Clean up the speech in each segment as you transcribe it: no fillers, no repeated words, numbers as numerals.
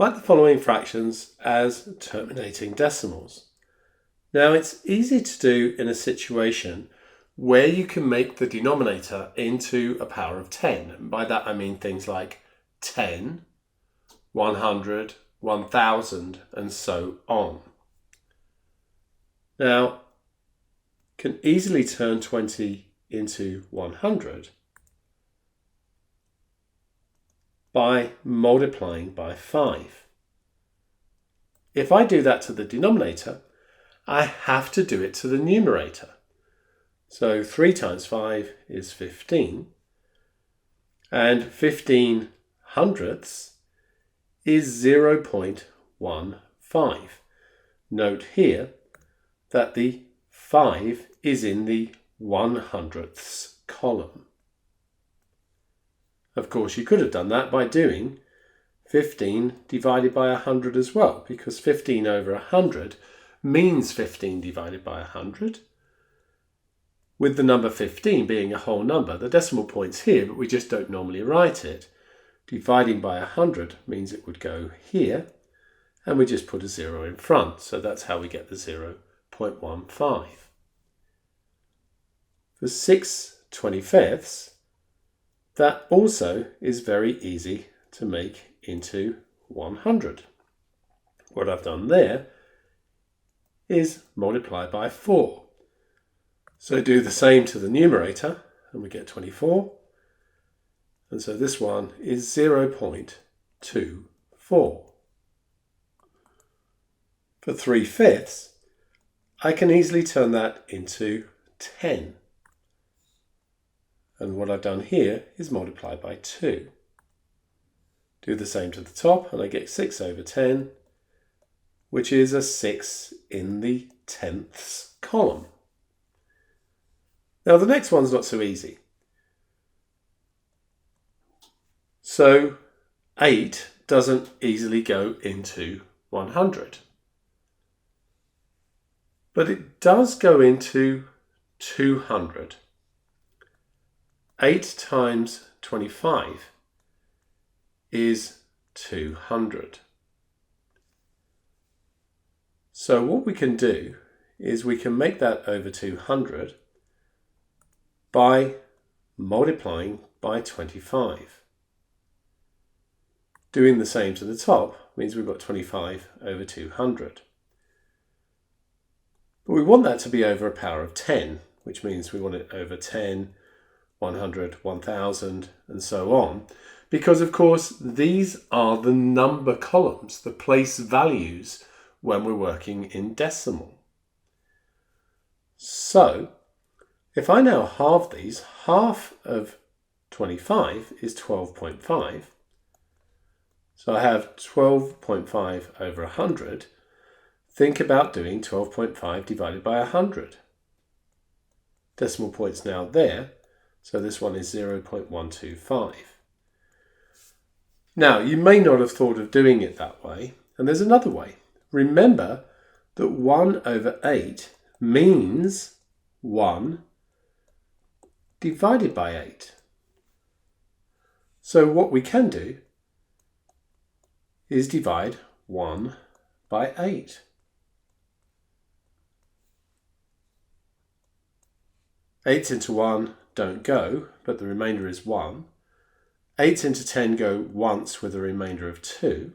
Write the following fractions as terminating decimals. Now it's easy to do in a situation where you can make the denominator into a power of 10. And by that I mean things like 10, 100, 1000 and so on. Now, can easily turn 20 into 100 by multiplying by 5. If I do that to the denominator, I have to do it to the numerator. So 3 times 5 is 15, and 15 hundredths is 0.15. Note here that the 5 is in the 100ths column. Of course, you could have done that by doing 15 divided by 100 as well, because 15 over 100 means 15 divided by 100. With the number 15 being a whole number, the decimal point's here, but we just don't normally write it. Dividing by 100 means it would go here, and we just put a 0 in front, so that's how we get the 0.15. For 6/25, that also is very easy to make into 100. What I've done there is multiply by 4. So do the same to the numerator and we get 24. And so this one is 0.24. For 3/5, I can easily turn that into 10. And what I've done here is multiply by 2. Do the same to the top and I get 6 over 10, which is a 6 in the tenths column. Now the next one's not so easy. So 8 doesn't easily go into 100. But it does go into 200. 8 times 25 is 200. So what we can do is we can make that over 200 by multiplying by 25. Doing the same to the top means we've got 25 over 200. But we want that to be over a power of 10, which means we want it over 10, 100, 1000, and so on. Because, of course, these are the number columns, the place values when we're working in decimal. So, if I now halve these, half of 25 is 12.5. So I have 12.5 over 100. Think about doing 12.5 divided by 100. Decimal point's now there, so this one is 0.125. Now, you may not have thought of doing it that way, and there's another way. Remember that 1 over 8 means 1 divided by 8. So what we can do is divide 1 by 8. 8 into 1 don't go, but the remainder is 1. 8 into 10 go once with a remainder of 2.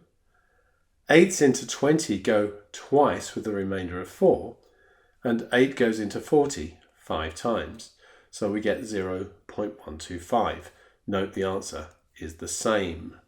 8 into 20 go twice with a remainder of 4. And 8 goes into 40 5 times. So we get 0.125. Note the answer is the same.